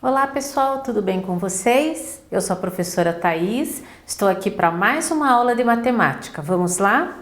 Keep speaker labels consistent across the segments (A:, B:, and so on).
A: Olá pessoal, tudo bem com vocês? Eu sou a professora Thaís, estou aqui para mais uma aula de matemática. Vamos lá?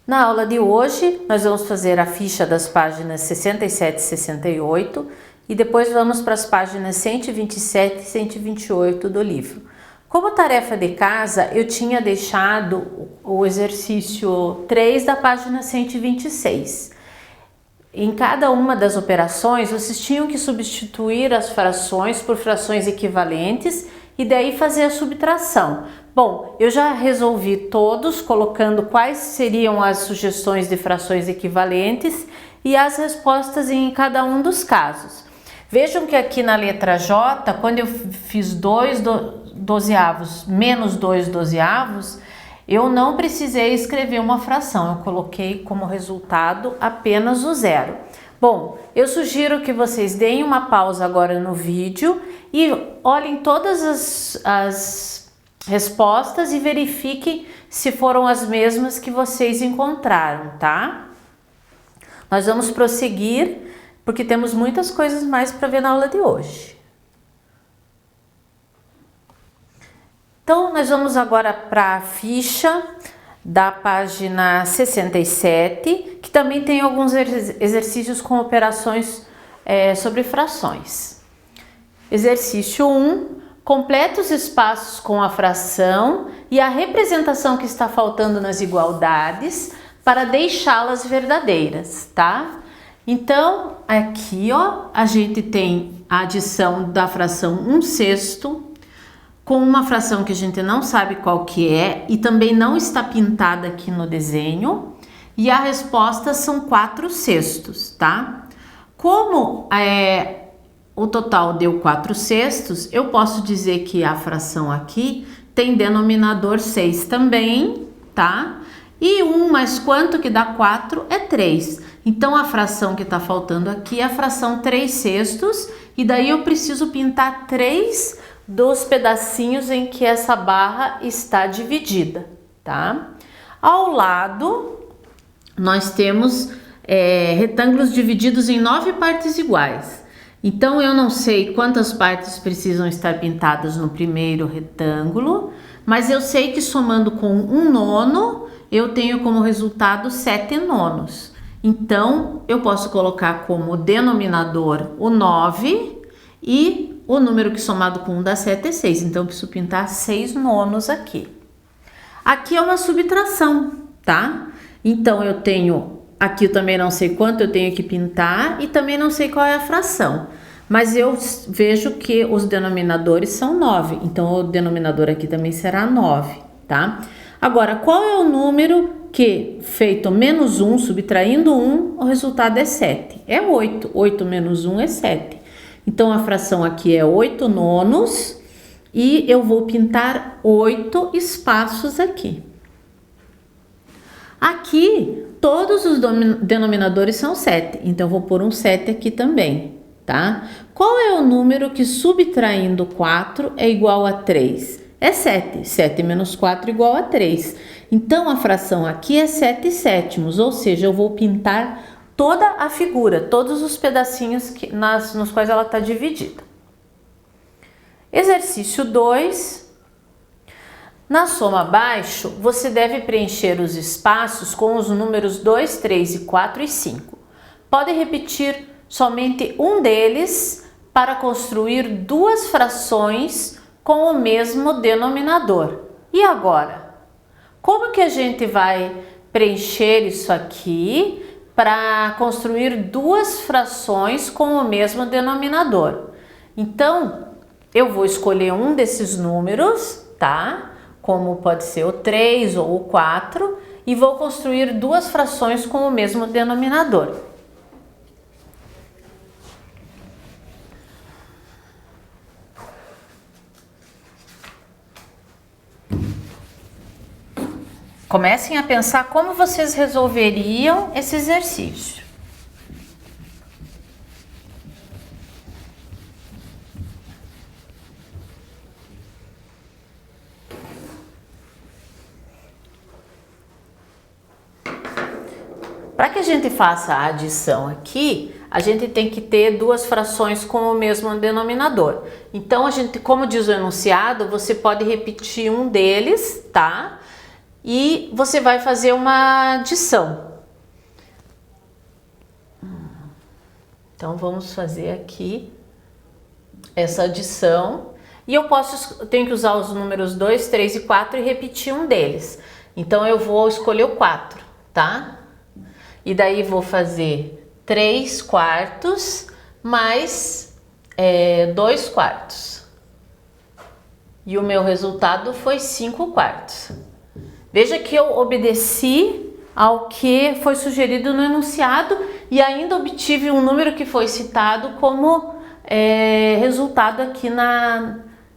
A: Na aula de hoje, nós vamos fazer a ficha das páginas 67 e 68 e depois vamos para as páginas 127 e 128 do livro. Como tarefa de casa, eu tinha deixado o exercício 3 da página 126. Em cada uma das operações, vocês tinham que substituir as frações por frações equivalentes e daí fazer a subtração. Bom, eu já resolvi todos, colocando quais seriam as sugestões de frações equivalentes e as respostas em cada um dos casos. Vejam que aqui na letra J, quando eu fiz 2 dozeavos menos 2 dozeavos, eu não precisei escrever uma fração, eu coloquei como resultado apenas o zero. Bom, eu sugiro que vocês deem uma pausa agora no vídeo e olhem todas as respostas e verifiquem se foram as mesmas que vocês encontraram, tá? Nós vamos prosseguir porque temos muitas coisas mais para ver na aula de hoje. Então, nós vamos agora para a ficha da página 67, que também tem alguns exercícios com operações sobre frações. Exercício 1, complete os espaços com a fração e a representação que está faltando nas igualdades para deixá-las verdadeiras, tá? Então, aqui, ó, a gente tem a adição da fração 1/6, com uma fração que a gente não sabe qual que é e também não está pintada aqui no desenho, e a resposta são 4/6, tá? Como o total deu 4/6, eu posso dizer que a fração aqui tem denominador 6 também, tá? E 1 mais quanto que dá 4 é 3. Então, a fração que está faltando aqui é a fração 3/6, e daí eu preciso pintar 3 dos pedacinhos em que essa barra está dividida, tá? Ao lado, nós temos retângulos divididos em 9 partes iguais. Então, eu não sei quantas partes precisam estar pintadas no primeiro retângulo, mas eu sei que somando com 1/9, eu tenho como resultado 7/9. Então, eu posso colocar como denominador o 9 e o número que somado com 1 dá 7 é 6, então eu preciso pintar 6/9 aqui. Aqui é uma subtração, tá? Então eu tenho, aqui eu também não sei quanto eu tenho que pintar e também não sei qual é a fração. Mas eu vejo que os denominadores são 9, então o denominador aqui também será 9, tá? Agora, qual é o número que, feito menos 1, subtraindo 1, o resultado é 7? É 8, 8 menos 1 é 7. Então, a fração aqui é 8/9 e eu vou pintar 8 espaços aqui. Aqui, todos os denominadores são 7, então eu vou pôr um 7 aqui também, tá? Qual é o número que, subtraindo 4, é igual a 3? É 7. 7 menos 4 igual a 3. Então, a fração aqui é 7/7, ou seja, eu vou pintar toda a figura, todos os pedacinhos nos quais ela está dividida. Exercício 2. Na soma abaixo, você deve preencher os espaços com os números 2, 3, 4 e 5. Pode repetir somente um deles para construir duas frações com o mesmo denominador. E agora? Como que a gente vai preencher isso aqui para construir duas frações com o mesmo denominador? Então, eu vou escolher um desses números, tá? Como pode ser o 3 ou o 4, e vou construir duas frações com o mesmo denominador. Comecem a pensar como vocês resolveriam esse exercício. Para que a gente faça a adição aqui, a gente tem que ter duas frações com o mesmo denominador. Então, como diz o enunciado, você pode repetir um deles, tá? E você vai fazer uma adição. Então, vamos fazer aqui essa adição. E tenho que usar os números 2, 3 e 4 e repetir um deles. Então, eu vou escolher o 4, tá? E daí vou fazer 3 quartos mais 2 quartos. E o meu resultado foi 5 quartos. Veja que eu obedeci ao que foi sugerido no enunciado e ainda obtive um número que foi citado como resultado aqui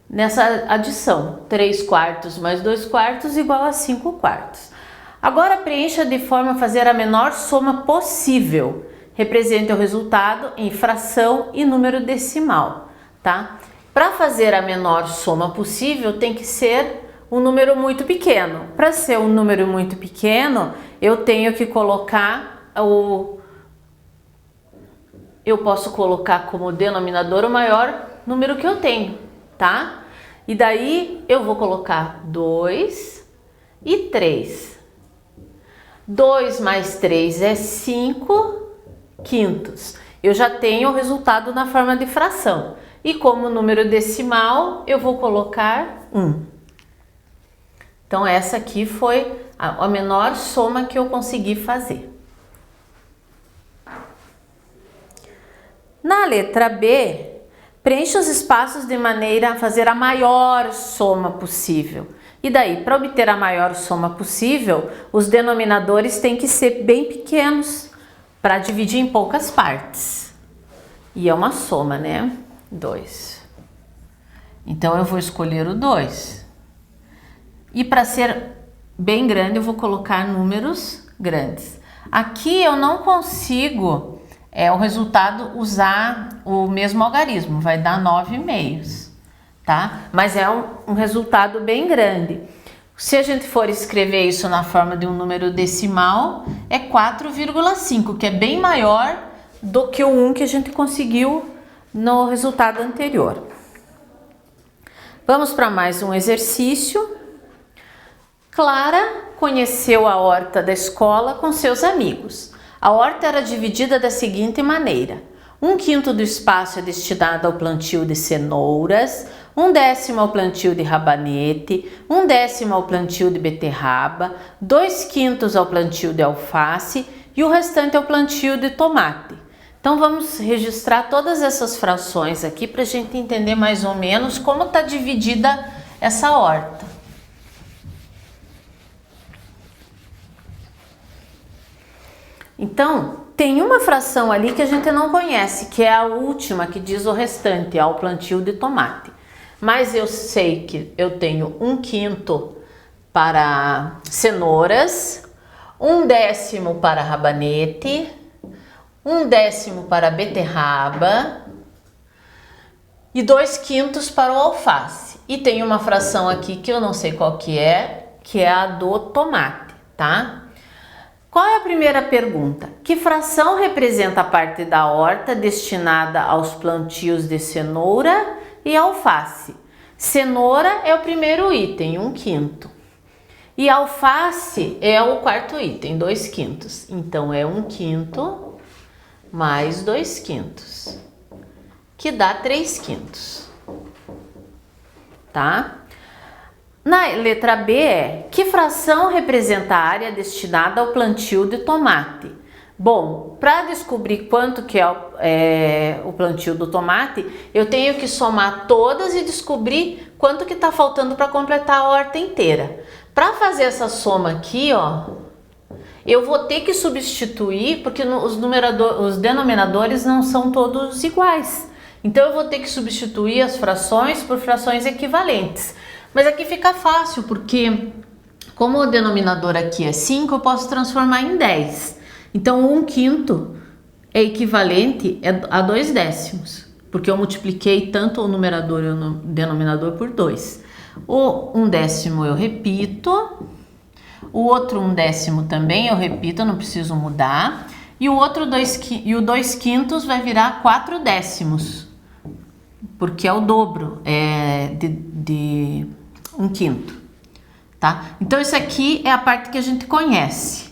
A: nessa adição. 3 quartos mais 2 quartos igual a 5 quartos. Agora preencha de forma a fazer a menor soma possível. Represente o resultado em fração e número decimal, tá? Para fazer a menor soma possível tem que ser um número muito pequeno. Para ser um número muito pequeno, eu tenho que colocar eu posso colocar como denominador o maior número que eu tenho, tá? E daí eu vou colocar 2 e 3. 2 mais 3 é 5 quintos. Eu já tenho o resultado na forma de fração. E como número decimal, eu vou colocar 1. Então, essa aqui foi a menor soma que eu consegui fazer. Na letra B, preencha os espaços de maneira a fazer a maior soma possível. E daí, para obter a maior soma possível, os denominadores têm que ser bem pequenos para dividir em poucas partes. E é uma soma, né? 2. Então, eu vou escolher o 2. E para ser bem grande, eu vou colocar números grandes. Aqui eu não consigo, o resultado, usar o mesmo algarismo, vai dar 9/2. Tá? Mas é um resultado bem grande. Se a gente for escrever isso na forma de um número decimal, é 4,5, que é bem maior do que o 1 que a gente conseguiu no resultado anterior. Vamos para mais um exercício. Clara conheceu a horta da escola com seus amigos. A horta era dividida da seguinte maneira: 1/5 do espaço é destinado ao plantio de cenouras, 1/10 ao plantio de rabanete, 1/10 ao plantio de beterraba, 2/5 ao plantio de alface e o restante ao plantio de tomate. Então vamos registrar todas essas frações aqui para a gente entender mais ou menos como está dividida essa horta. Então, tem uma fração ali que a gente não conhece, que é a última, que diz o restante, ao plantio de tomate. Mas eu sei que eu tenho 1/5 para cenouras, 1/10 para rabanete, 1/10 para beterraba e 2/5 para o alface. E tem uma fração aqui que eu não sei qual que é a do tomate, tá? Qual é a primeira pergunta? Que fração representa a parte da horta destinada aos plantios de cenoura e alface? Cenoura é o primeiro item, 1/5. E alface é o quarto item, 2/5. Então, é 1/5 mais 2/5, que dá 3/5. Tá? Na letra B que fração representa a área destinada ao plantio de tomate? Bom, para descobrir quanto que é o plantio do tomate, eu tenho que somar todas e descobrir quanto que está faltando para completar a horta inteira. Para fazer essa soma aqui, eu vou ter que substituir, porque os denominadores não são todos iguais. Então, eu vou ter que substituir as frações por frações equivalentes. Mas aqui fica fácil, porque como o denominador aqui é 5, eu posso transformar em 10. Então, 1/5 é equivalente a 2/10, porque eu multipliquei tanto o numerador e o denominador por 2. O 1/10 eu repito, O outro 1/10 também, eu repito, eu não preciso mudar. E o outro 2/5 vai virar 4/10, porque é o dobro de 1/5, tá? Então, isso aqui é a parte que a gente conhece.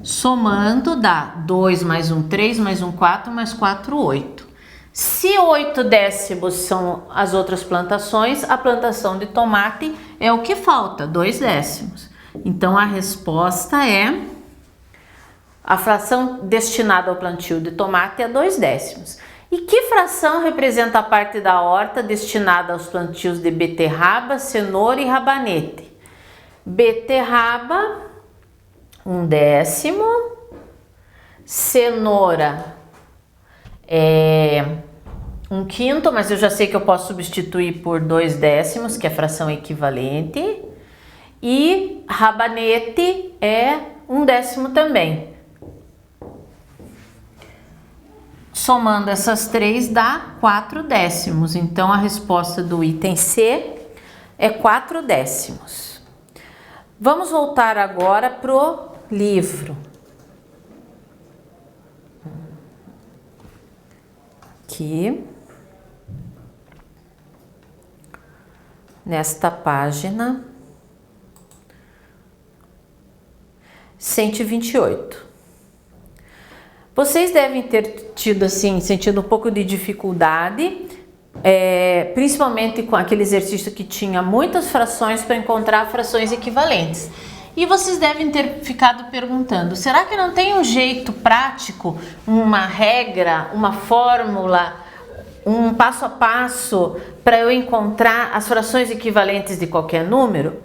A: Somando dá 2 mais 1, 3, mais 1, 4, mais 4, 8. Se 8/10 são as outras plantações, a plantação de tomate é o que falta, 2/10. Então, a resposta é... A fração destinada ao plantio de tomate é 2/10. E que fração representa a parte da horta destinada aos plantios de beterraba, cenoura e rabanete? Beterraba, 1/10. Cenoura é 1/5, mas eu já sei que eu posso substituir por 2/10, que é a fração equivalente. E rabanete é 1/10 também. Somando essas três dá 4/10. Então, a resposta do item C é 4/10. Vamos voltar agora pro livro. Aqui. Nesta página 128. Vocês devem ter tido, assim, sentido um pouco de dificuldade, principalmente com aquele exercício que tinha muitas frações para encontrar frações equivalentes. E vocês devem ter ficado perguntando, será que não tem um jeito prático, uma regra, uma fórmula, um passo a passo para eu encontrar as frações equivalentes de qualquer número?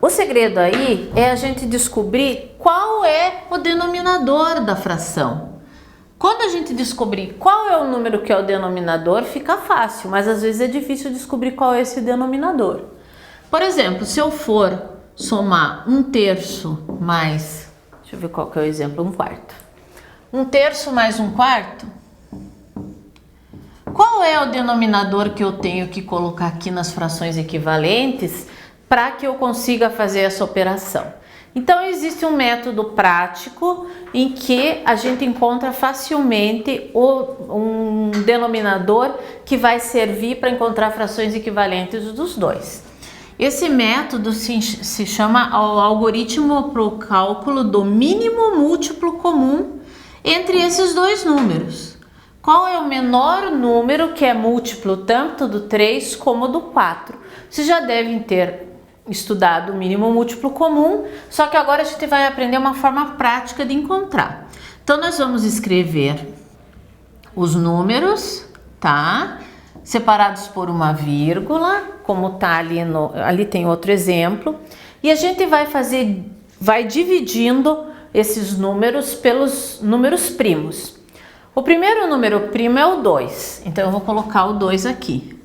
A: O segredo aí é a gente descobrir qual é o denominador da fração. Quando a gente descobrir qual é o número que é o denominador, fica fácil, mas às vezes é difícil descobrir qual é esse denominador. Por exemplo, se eu for somar 1/3 mais, deixa eu ver qual que é o exemplo, 1/4. 1/3 mais 1/4, qual é o denominador que eu tenho que colocar aqui nas frações equivalentes para que eu consiga fazer essa operação? Então, existe um método prático em que a gente encontra facilmente um denominador que vai servir para encontrar frações equivalentes dos dois. Esse método se chama o algoritmo para o cálculo do mínimo múltiplo comum entre esses dois números. Qual é o menor número que é múltiplo tanto do 3 como do 4? Vocês já devem ter estudado o mínimo múltiplo comum, só que agora a gente vai aprender uma forma prática de encontrar. Então, nós vamos escrever os números, tá? Separados por uma vírgula, como tá ali tem outro exemplo, e a gente vai dividindo esses números pelos números primos. O primeiro número primo é o 2, então eu vou colocar o 2 aqui.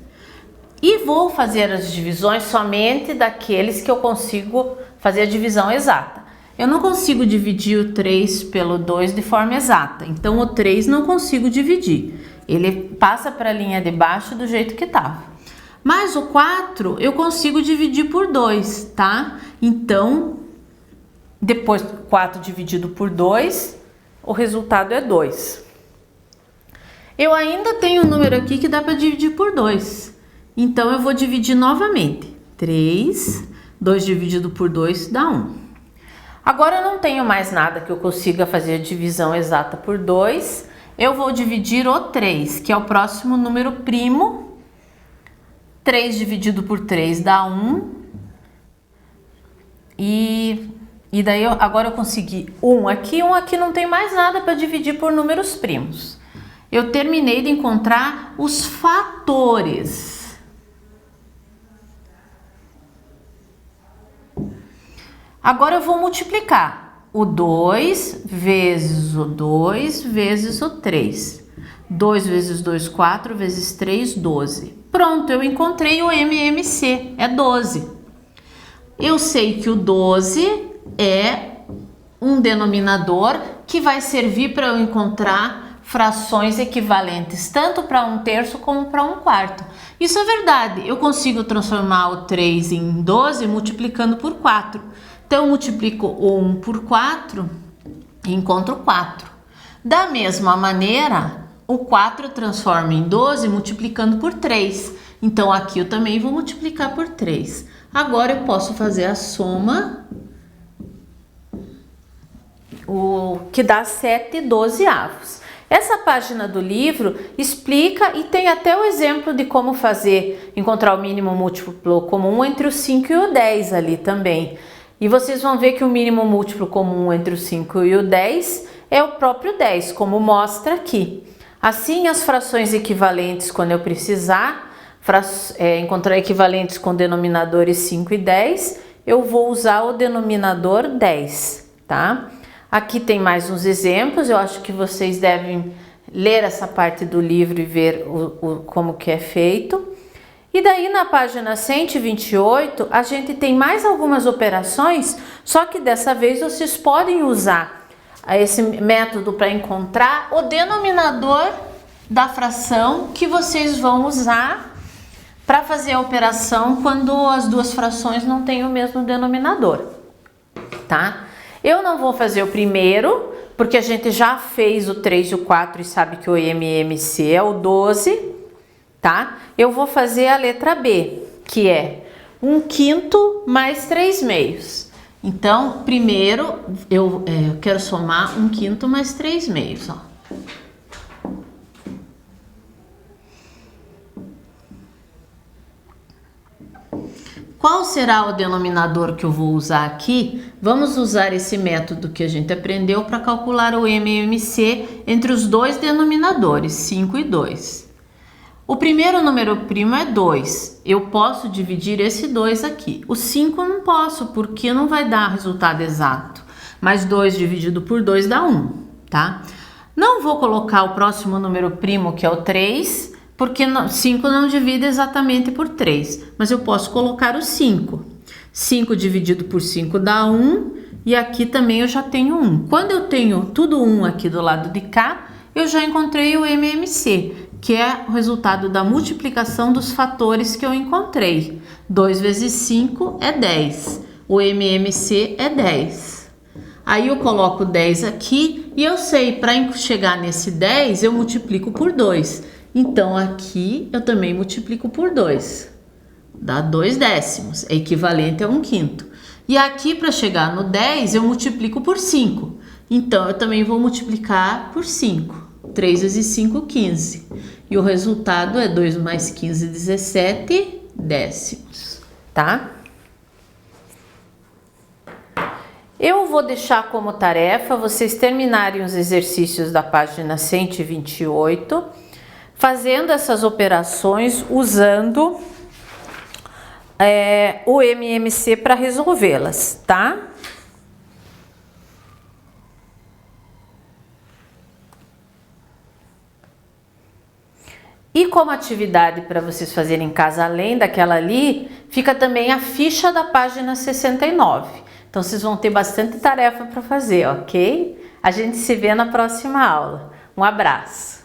A: E vou fazer as divisões somente daqueles que eu consigo fazer a divisão exata. Eu não consigo dividir o 3 pelo 2 de forma exata, então o 3 não consigo dividir. Ele passa para a linha de baixo do jeito que estava. Mas o 4 eu consigo dividir por 2, tá? Então, depois 4 dividido por 2, o resultado é 2. Eu ainda tenho um número aqui que dá para dividir por 2. Então, eu vou dividir novamente. 3, 2 dividido por 2 dá 1. Agora, eu não tenho mais nada que eu consiga fazer a divisão exata por 2. Eu vou dividir o 3, que é o próximo número primo. 3 dividido por 3 dá 1. E daí, agora eu consegui 1 aqui não tem mais nada para dividir por números primos. Eu terminei de encontrar os fatores. Agora eu vou multiplicar o 2 vezes o 2 vezes o 3. 2 vezes 2, 4 vezes 3, 12. Pronto, eu encontrei o MMC, é 12. Eu sei que o 12 é um denominador que vai servir para eu encontrar frações equivalentes tanto para 1/3 como para 1/4. Isso é verdade, eu consigo transformar o 3 em 12 multiplicando por 4. Então, eu multiplico o 1 por 4 e encontro 4. Da mesma maneira, o 4 eu transformo em 12 multiplicando por 3. Então, aqui eu também vou multiplicar por 3. Agora, eu posso fazer a soma, o que dá 7/12. Essa página do livro explica e tem até o exemplo de como fazer, encontrar o mínimo múltiplo comum entre o 5 e o 10 ali também. E vocês vão ver que o mínimo múltiplo comum entre o 5 e o 10 é o próprio 10, como mostra aqui. Assim, as frações equivalentes, quando eu precisar encontrar equivalentes com denominadores 5 e 10, eu vou usar o denominador 10, tá? Aqui tem mais uns exemplos, eu acho que vocês devem ler essa parte do livro e ver como que é feito. E daí na página 128, a gente tem mais algumas operações, só que dessa vez vocês podem usar esse método para encontrar o denominador da fração que vocês vão usar para fazer a operação quando as duas frações não têm o mesmo denominador, tá? Eu não vou fazer o primeiro, porque a gente já fez o 3 e o 4 e sabe que o MMC é o 12, tá? Eu vou fazer a letra B, que é 1/5 mais 3/2. Então, primeiro eu quero somar 1/5 mais 3/2, ó. Qual será o denominador que eu vou usar aqui? Vamos usar esse método que a gente aprendeu para calcular o MMC entre os dois denominadores, 5 e 2. O primeiro número primo é 2. Eu posso dividir esse 2 aqui. O 5 eu não posso, porque não vai dar resultado exato. Mas 2 dividido por 2 dá 1, tá? Não vou colocar o próximo número primo, que é o 3, porque 5 não divide exatamente por 3, mas eu posso colocar o 5. 5 dividido por 5 dá 1, e aqui também eu já tenho 1. Quando eu tenho tudo 1 aqui do lado de cá, eu já encontrei o MMC, que é o resultado da multiplicação dos fatores que eu encontrei. 2 vezes 5 é 10, o MMC é 10. Aí eu coloco 10 aqui, e eu sei, para chegar nesse 10, eu multiplico por 2. Então, aqui eu também multiplico por 2, dá 2/10, é equivalente a 1/5. E aqui, para chegar no 10, eu multiplico por 5. Então, eu também vou multiplicar por 5. 3 vezes 5, 15. E o resultado é 2 mais 15, 17 décimos, tá? Eu vou deixar como tarefa vocês terminarem os exercícios da página 128, fazendo essas operações usando o MMC para resolvê-las, tá? E como atividade para vocês fazerem em casa, além daquela ali, fica também a ficha da página 69. Então, vocês vão ter bastante tarefa para fazer, ok? A gente se vê na próxima aula. Um abraço!